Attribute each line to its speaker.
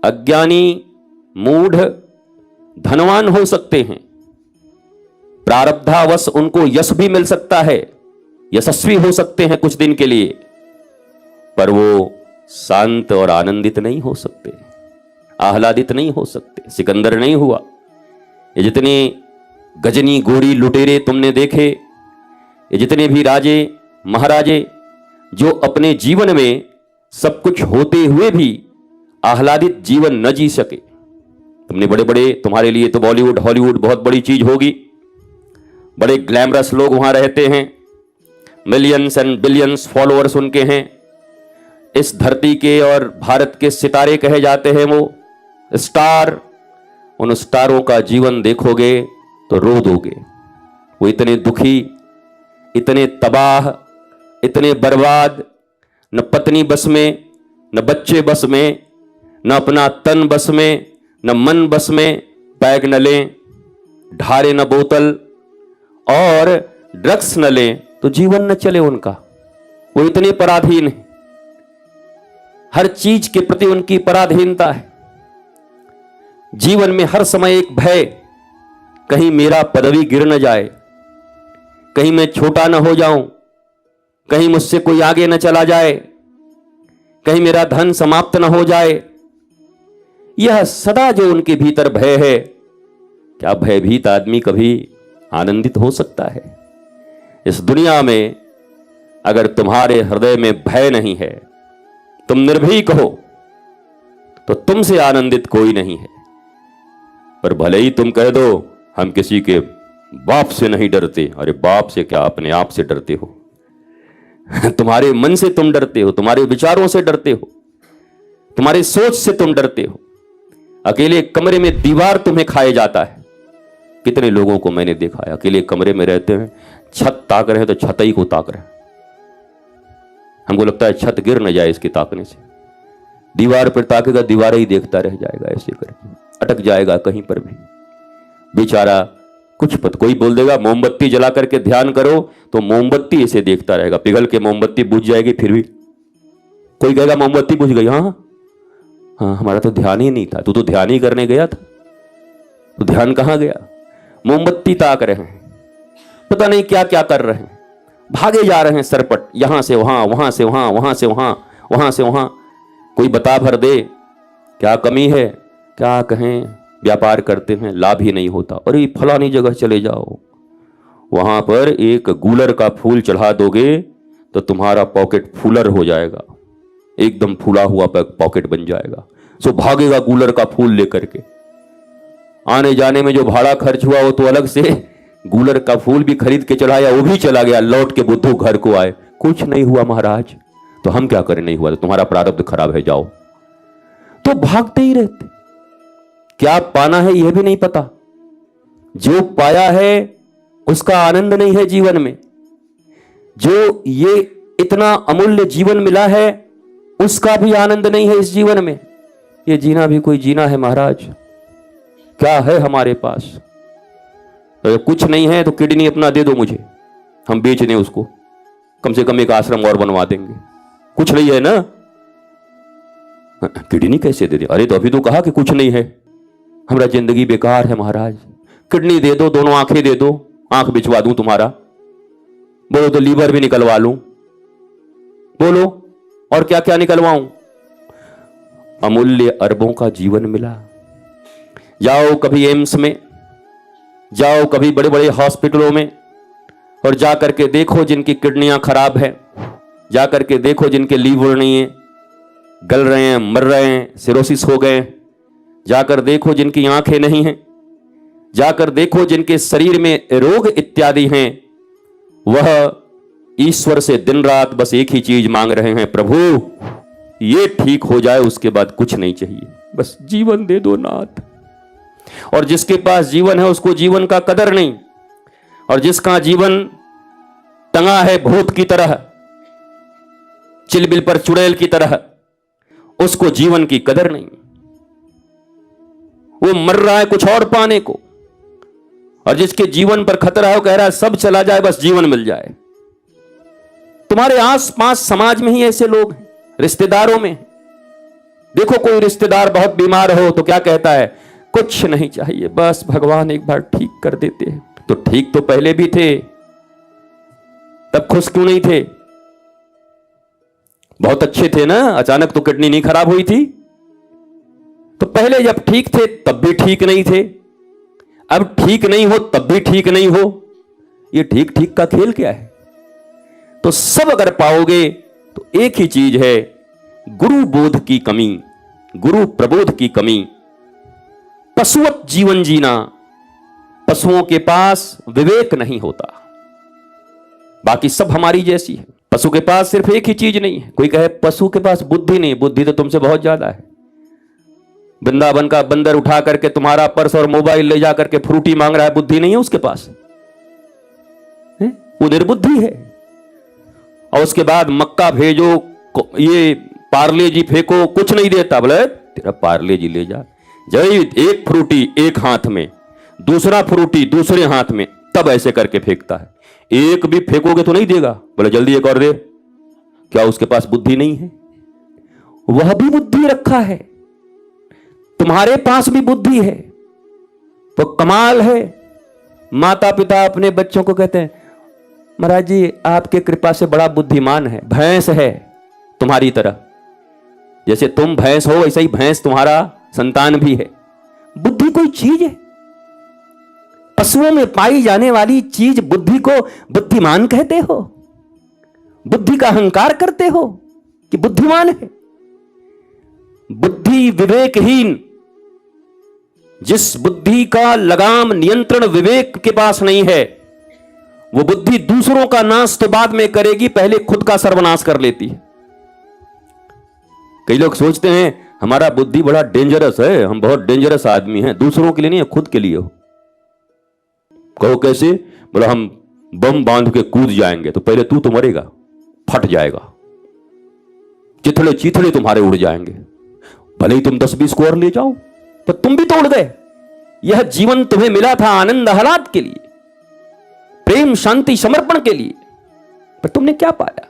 Speaker 1: अज्ञानी, मूढ़ धनवान हो सकते हैं, प्रारब्धावश उनको यश भी मिल सकता है, यशस्वी हो सकते हैं कुछ दिन के लिए, पर वो शांत और आनंदित नहीं हो सकते, आह्लादित नहीं हो सकते। सिकंदर नहीं हुआ। ये जितने गजनी गोरी लुटेरे तुमने देखे, ये जितने भी राजे महाराजे जो अपने जीवन में सब कुछ होते हुए भी आह्लादित जीवन न जी सके, तुमने बड़े बड़े, तुम्हारे लिए तो बॉलीवुड हॉलीवुड बहुत बड़ी चीज होगी, बड़े ग्लैमरस लोग वहां रहते हैं, मिलियंस एंड बिलियंस फॉलोअर्स उनके हैं, इस धरती के और भारत के सितारे कहे जाते हैं वो स्टार। उन स्टारों का जीवन देखोगे तो रो दोगे। वो इतने दुखी, इतने तबाह, इतने बर्बाद, न पत्नी बस में, न बच्चे बस में, न अपना तन बस में, न मन बस में, पैग न लें, ढारे न बोतल और ड्रग्स न लें तो जीवन न चले उनका। वो इतने पराधीन है, हर चीज के प्रति उनकी पराधीनता है। जीवन में हर समय एक भय, कहीं मेरा पदवी गिर न जाए, कहीं मैं छोटा न हो जाऊं, कहीं मुझसे कोई आगे न चला जाए, कहीं मेरा धन समाप्त न हो जाए। यह सदा जो उनके भीतर भय है, क्या भयभीत आदमी कभी आनंदित हो सकता है? इस दुनिया में अगर तुम्हारे हृदय में भय नहीं है, तुम निर्भीक हो, तो तुमसे आनंदित कोई नहीं है। पर भले ही तुम कह दो हम किसी के बाप से नहीं डरते, अरे बाप से क्या, अपने आप से डरते हो। तुम्हारे मन से तुम डरते हो, तुम्हारे विचारों से डरते हो, तुम्हारी सोच से तुम डरते हो। अकेले कमरे में दीवार तुम्हें खाए जाता है। कितने लोगों को मैंने देखा है, अकेले कमरे में रहते हैं, छत ताक रहे हैं तो छत ही को ताक रहे हैं। हमको लगता है छत गिर न जाए इसके ताकने से, दीवार पर ताकेगा, दीवार ही देखता रह जाएगा, ऐसे करके अटक जाएगा कहीं पर भी बेचारा। कुछ पत कोई बोल देगा मोमबत्ती जला करके ध्यान करो, तो मोमबत्ती ऐसे देखता रहेगा, पिघल के मोमबत्ती बुझ जाएगी, फिर भी कोई कहेगा मोमबत्ती बुझ गई, हाँ हाँ हमारा तो ध्यान ही नहीं था। तू तो ध्यान ही करने गया था, तो ध्यान कहां गया? मोमबत्ती ताक रहे हैं, पता नहीं क्या क्या कर रहे हैं, भागे जा रहे हैं सरपट, यहां से वहां, वहां से वहां, वहां से वहां, वहां से वहां। कोई बता भर दे क्या कमी है, क्या कहें, व्यापार करते हैं, लाभ ही नहीं होता। अरे फलानी जगह चले जाओ, वहां पर एक गूलर का फूल चढ़ा दोगे तो तुम्हारा पॉकेट फूलर हो जाएगा, एकदम फूला हुआ पॉकेट बन जाएगा। सो भागेगा गूलर का फूल लेकर के। आने जाने में जो भाड़ा खर्च हुआ वो तो अलग से, गूलर का फूल भी खरीद के चढ़ाया, वो भी चला गया, लौट के बुद्धू घर को आए, कुछ नहीं हुआ महाराज। तो हम क्या करें, नहीं हुआ तो तुम्हारा प्रारब्ध खराब है, जाओ। तो भागते ही रहते, क्या पाना है यह भी नहीं पता, जो पाया है उसका आनंद नहीं है जीवन में, जो ये इतना अमूल्य जीवन मिला है उसका भी आनंद नहीं है इस जीवन में। ये जीना भी कोई जीना है महाराज? क्या है हमारे पास? तो कुछ नहीं है तो किडनी अपना दे दो मुझे, हम बेच दें उसको, कम से कम एक आश्रम और बनवा देंगे। कुछ नहीं है ना, किडनी कैसे दे दे? अरे तो अभी तो कहा कि कुछ नहीं है, हमारा जिंदगी बेकार है महाराज। किडनी दे दो, दोनों आंखें दे दो, आंख बिछवा दूं तुम्हारा, बोलो तो लीवर भी निकलवा लूं, बोलो और क्या क्या निकलवाऊं। अमूल्य अरबों का जीवन मिला। जाओ कभी एम्स में, जाओ कभी बड़े बड़े हॉस्पिटलों में और जा करके देखो जिनकी किडनियां खराब है, जा करके देखो जिनके लीवर नहीं है, गल रहे हैं, मर रहे हैं, सिरोसिस हो गए, जाकर देखो जिनकी आंखें नहीं हैं, जाकर देखो जिनके शरीर में रोग इत्यादि हैं, वह ईश्वर से दिन रात बस एक ही चीज मांग रहे हैं, प्रभु ये ठीक हो जाए, उसके बाद कुछ नहीं चाहिए, बस जीवन दे दो नाथ। और जिसके पास जीवन है उसको जीवन का कदर नहीं, और जिसका जीवन टंगा है भूत की तरह, चिलबिल पर चुड़ैल की तरह, उसको जीवन की कदर नहीं। वो मर रहा है कुछ और पाने को, और जिसके जीवन पर खतरा है वो कह रहा है सब चला जाए बस जीवन मिल जाए। तुम्हारे आसपास समाज में ही ऐसे लोग हैं, रिश्तेदारों में, देखो कोई रिश्तेदार बहुत बीमार हो तो क्या कहता है, कुछ नहीं चाहिए, बस भगवान एक बार ठीक कर देते हैं। तो ठीक तो पहले भी थे, तब खुश क्यों नहीं थे? बहुत अच्छे थे ना, अचानक तो किडनी नहीं खराब हुई थी। तो पहले जब ठीक थे तब भी ठीक नहीं थे, अब ठीक नहीं हो तब भी ठीक नहीं हो। ये ठीक ठीक का खेल क्या है? तो सब अगर पाओगे तो एक ही चीज है, गुरु बोध की कमी, गुरु प्रबोध की कमी, पशुवत जीवन जीना। पशुओं के पास विवेक नहीं होता, बाकी सब हमारी जैसी है। पशु के पास सिर्फ एक ही चीज नहीं है। कोई कहे पशु के पास बुद्धि नहीं, बुद्धि तो तुमसे बहुत ज्यादा है। वृंदावन का बंदर उठा करके तुम्हारा पर्स और मोबाइल ले जाकर के फ्रूटी मांग रहा है, बुद्धि नहीं है उसके पास, वो निर्बुद्धि है। और उसके बाद मक्का भेजो, ये पार्ले जी फेंको, कुछ नहीं देता, बोले तेरा पार्ले जी ले जा। जब एक फ्रूटी एक हाथ में, दूसरा फ्रूटी दूसरे हाथ में, तब ऐसे करके फेंकता है। एक भी फेंकोगे तो नहीं देगा, बोले जल्दी एक और दे। क्या उसके पास बुद्धि नहीं है? वह भी बुद्धि रखा है, तुम्हारे पास भी बुद्धि है। तो कमाल है, माता पिता अपने बच्चों को कहते हैं महाराज जी आपके कृपा से बड़ा बुद्धिमान है, भैंस है तुम्हारी तरह, जैसे तुम भैंस हो वैसे ही भैंस तुम्हारा संतान भी है। बुद्धि कोई चीज है? पशुओं में पाई जाने वाली चीज बुद्धि को बुद्धिमान कहते हो? बुद्धि का अहंकार करते हो कि बुद्धिमान है? बुद्धि विवेकहीन, जिस बुद्धि का लगाम नियंत्रण विवेक के पास नहीं है, वो बुद्धि दूसरों का नाश तो बाद में करेगी, पहले खुद का सर्वनाश कर लेती है। कई लोग सोचते हैं हमारा बुद्धि बड़ा डेंजरस है, हम बहुत डेंजरस आदमी हैं। दूसरों के लिए नहीं है, खुद के लिए हो। कहो कैसे? बोला हम बम बांध के कूद जाएंगे तो पहले तू तो मरेगा, फट जाएगा, चिथड़े चीथड़े तुम्हारे उड़ जाएंगे, भले ही तुम 10-20 को और ले जाओ, तो तुम भी तो उड़ गए। यह जीवन तुम्हें मिला था आनंद आह्लाद के लिए, प्रेम शांति समर्पण के लिए, पर तुमने क्या पाया?